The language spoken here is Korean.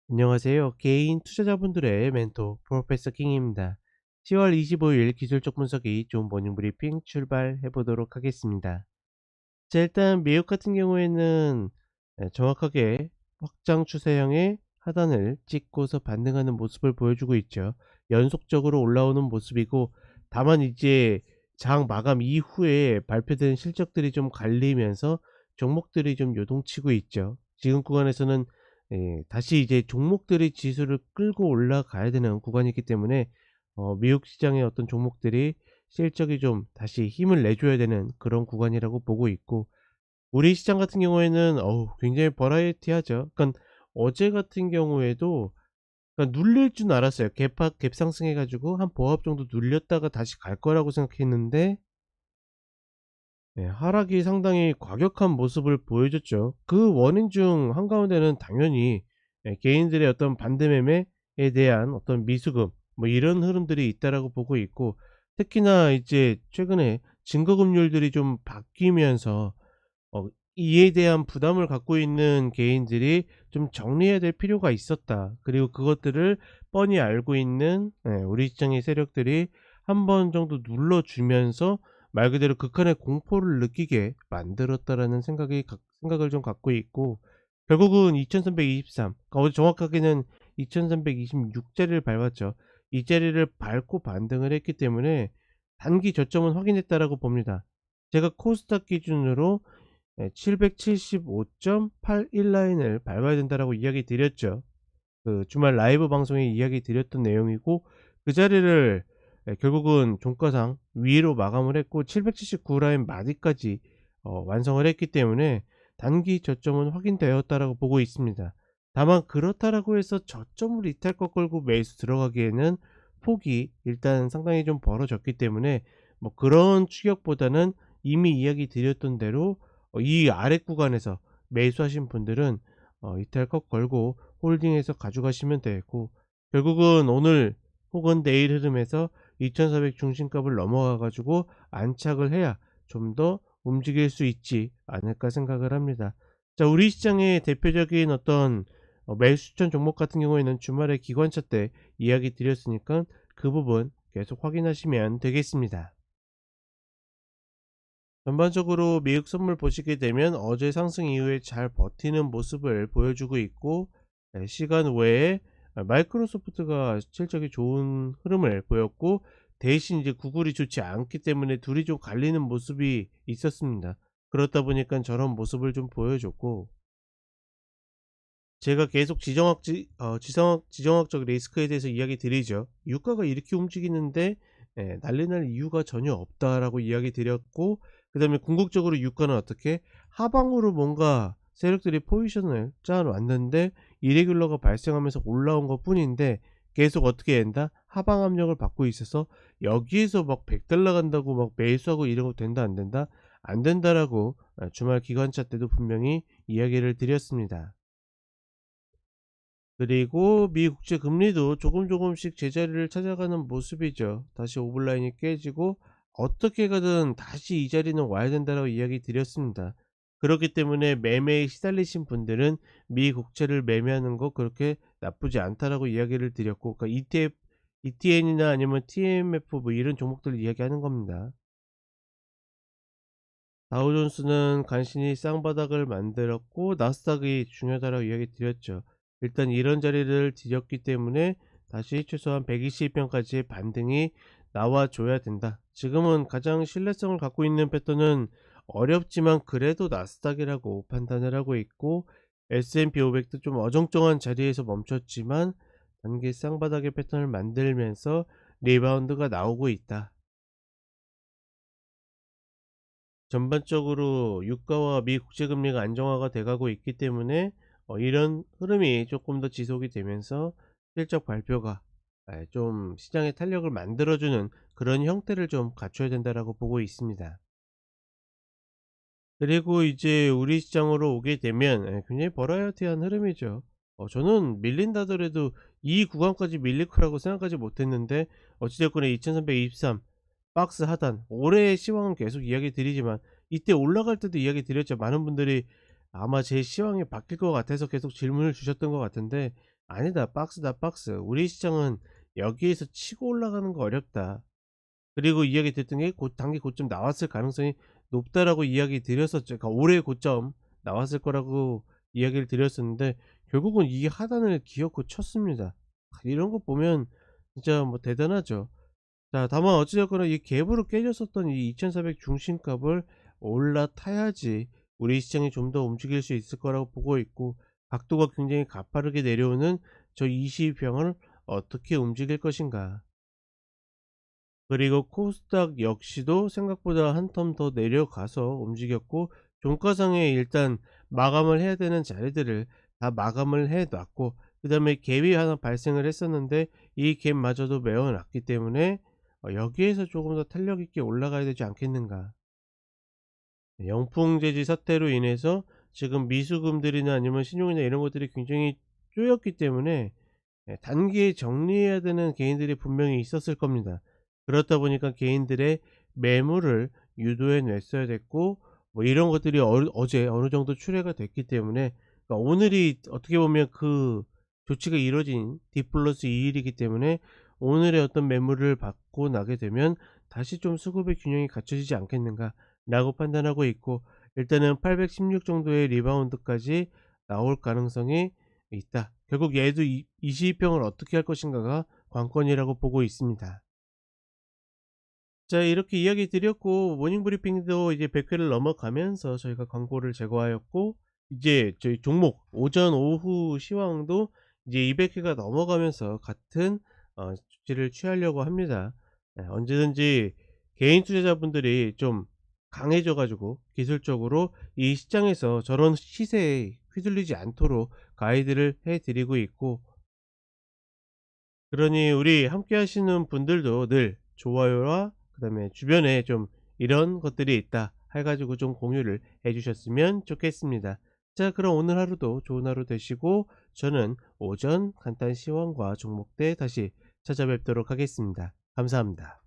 안녕하세요. 개인 투자자분들의 멘토 프로페서 킹입니다. 10월 25일 기술적 분석이 좋은 모닝 브리핑 출발해 보도록 하겠습니다. 자, 일단 미국 같은 경우에는 정확하게 확장 추세형의 하단을 찍고서 반등하는 모습을 보여주고 있죠. 연속적으로 올라오는 모습이고, 다만 이제 장 마감 이후에 발표된 실적들이 좀 갈리면서 종목들이 좀 요동치고 있죠. 지금 구간에서는 다시 이제 종목들이 지수를 끌고 올라가야 되는 구간이기 때문에 미국 시장의 어떤 종목들이 실적이 좀 다시 힘을 내줘야 되는 그런 구간이라고 보고 있고, 우리 시장 같은 경우에는 굉장히 버라이어티하죠. 그러니까 어제 같은 경우에도 그러니까 눌릴 줄 알았어요. 갭 상승해 가지고 한 보합 정도 눌렸다가 다시 갈 거라고 생각했는데, 하락이 상당히 과격한 모습을 보여줬죠. 그 원인 중 한가운데는 당연히 개인들의 어떤 반대 매매에 대한 어떤 미수금, 뭐 이런 흐름들이 있다라고 보고 있고, 특히나 이제 최근에 증거금률들이 좀 바뀌면서 어 이에 대한 부담을 갖고 있는 개인들이 좀 정리해야 될 필요가 있었다. 그리고 그것들을 뻔히 알고 있는 우리 시장의 세력들이 한 번 정도 눌러 주면서 말 그대로 극한의 공포를 느끼게 만들었다라는 생각을 좀 갖고 있고, 결국은 2323, 어제 정확하게는 2326 자리를 밟았죠. 이 자리를 밟고 반등을 했기 때문에 단기 저점은 확인했다라고 봅니다. 제가 코스닥 기준으로 775.81 라인을 밟아야 된다라고 이야기 드렸죠. 그 주말 라이브 방송에 이야기 드렸던 내용이고, 그 자리를 결국은 종가상 위로 마감을 했고 779 라인 마디까지 완성을 했기 때문에 단기 저점은 확인되었다라고 보고 있습니다. 다만 그렇다라고 해서 저점을 이탈껏 끌고 매수 들어가기에는 폭이 일단 상당히 좀 벌어졌기 때문에, 뭐 그런 추격보다는 이미 이야기 드렸던 대로 이 아래 구간에서 매수하신 분들은 이탈컷 걸고 홀딩해서 가져가시면 되고, 결국은 오늘 혹은 내일 흐름에서 2400 중심값을 넘어가 가지고 안착을 해야 좀 더 움직일 수 있지 않을까 생각을 합니다. 자, 우리 시장의 대표적인 어떤 매수 추천 종목 같은 경우에는 주말에 기관차 때 이야기 드렸으니까 그 부분 계속 확인하시면 되겠습니다. 전반적으로 미국 선물 보시게 되면 어제 상승 이후에 잘 버티는 모습을 보여주고 있고, 시간 외에 마이크로소프트가 실적이 좋은 흐름을 보였고, 대신 이제 구글이 좋지 않기 때문에 둘이 좀 갈리는 모습이 있었습니다. 그렇다 보니까 저런 모습을 좀 보여줬고, 제가 계속 지정학적 리스크에 대해서 이야기 드리죠. 유가가 이렇게 움직이는데 난리 날 이유가 전혀 없다라고 이야기 드렸고, 그다음에 궁극적으로 유가는 어떻게 하방으로 뭔가 세력들이 포지션을 짜 놨는데 이레귤러가 발생하면서 올라온 것뿐인데, 계속 어떻게 된다? 하방 압력을 받고 있어서 여기에서 막 $100 간다고 막 매수하고 이런 거 된다 안 된다? 안 된다라고 주말 기관차 때도 분명히 이야기를 드렸습니다. 그리고 미 국채 금리도 조금씩 제자리를 찾아가는 모습이죠. 다시 오블라인이 깨지고 어떻게 가든 다시 이 자리는 와야 된다라고 이야기 드렸습니다. 그렇기 때문에 매매에 시달리신 분들은 미 국채를 매매하는 거 그렇게 나쁘지 않다라고 이야기를 드렸고, 그러니까 ETF, ETN이나 아니면 TMF 뭐 이런 종목들 이야기하는 겁니다. 다우존스는 간신히 쌍바닥을 만들었고 나스닥이 중요하다라고 이야기 드렸죠. 일단 이런 자리를 뒤졌기 때문에 다시 최소한 120변까지의 반등이 나와줘야 된다. 지금은 가장 신뢰성을 갖고 있는 패턴은 어렵지만 그래도 나스닥이라고 판단을 하고 있고, S&P 500도 좀 어정쩡한 자리에서 멈췄지만 단기 쌍바닥의 패턴을 만들면서 리바운드가 나오고 있다. 전반적으로 유가와 미 국채 금리가 안정화가 돼가고 있기 때문에 이런 흐름이 조금 더 지속이 되면서 실적 발표가 좀 시장의 탄력을 만들어주는 그런 형태를 좀 갖춰야 된다라고 보고 있습니다. 그리고 이제 우리 시장으로 오게 되면 굉장히 버라이어티한 흐름이죠. 저는 밀린다더라도 이 구간까지 밀릴 거라고 생각하지 못했는데, 어찌됐거나 2323 박스 하단 올해의 시황은 계속 이야기 드리지만 이때 올라갈 때도 이야기 드렸죠. 많은 분들이 아마 제 시황이 바뀔 것 같아서 계속 질문을 주셨던 것 같은데, 아니다. 박스다 박스. 우리 시장은 여기에서 치고 올라가는 거 어렵다. 그리고 이야기 드렸던 게 단기 고점 나왔을 가능성이 높다라고 이야기 드렸었죠. 그러니까 올해 고점 나왔을 거라고 이야기를 드렸었는데 결국은 이 하단을 기어코 쳤습니다. 이런 거 보면 진짜 뭐 대단하죠. 자, 다만 어찌 됐거나 이 갭으로 깨졌었던 이 2400 중심값을 올라타야지 우리 시장이 좀 더 움직일 수 있을 거라고 보고 있고, 각도가 굉장히 가파르게 내려오는 저 22평을 어떻게 움직일 것인가. 그리고 코스닥 역시도 생각보다 한 텀 더 내려가서 움직였고, 종가상에 일단 마감을 해야 되는 자리들을 다 마감을 해 놨고, 그 다음에 갭이 하나 발생을 했었는데 이 갭마저도 메워 놨기 때문에 여기에서 조금 더 탄력 있게 올라가야 되지 않겠는가. 영풍재지 사태로 인해서 지금 미수금들이나 아니면 신용이나 이런 것들이 굉장히 쪼였기 때문에 단기에 정리해야 되는 개인들이 분명히 있었을 겁니다. 그렇다 보니까 개인들의 매물을 유도해 냈어야 됐고, 뭐 이런 것들이 어제 어느 정도 출회가 됐기 때문에, 그러니까 오늘이 어떻게 보면 그 조치가 이루어진 D+2일이기 때문에 오늘의 어떤 매물을 받고 나게 되면 다시 좀 수급의 균형이 갖춰지지 않겠는가 라고 판단하고 있고, 일단은 816 정도의 리바운드까지 나올 가능성이 있다. 결국 얘도 22평을 어떻게 할 것인가가 관건이라고 보고 있습니다. 자, 이렇게 이야기 드렸고, 모닝브리핑도 이제 100회를 넘어가면서 저희가 광고를 제거하였고, 이제 저희 종목 오전 오후 시황도 이제 200회가 넘어가면서 같은 조치를 취하려고 합니다. 언제든지 개인 투자자분들이 좀 강해져 가지고 기술적으로 이 시장에서 저런 시세에 휘둘리지 않도록 가이드를 해 드리고 있고, 그러니 우리 함께 하시는 분들도 늘 좋아요와 그 다음에 주변에 좀 이런 것들이 있다 해 가지고 좀 공유를 해 주셨으면 좋겠습니다. 자, 그럼 오늘 하루도 좋은 하루 되시고, 저는 오전 간단 시황과 종목대 다시 찾아뵙도록 하겠습니다. 감사합니다.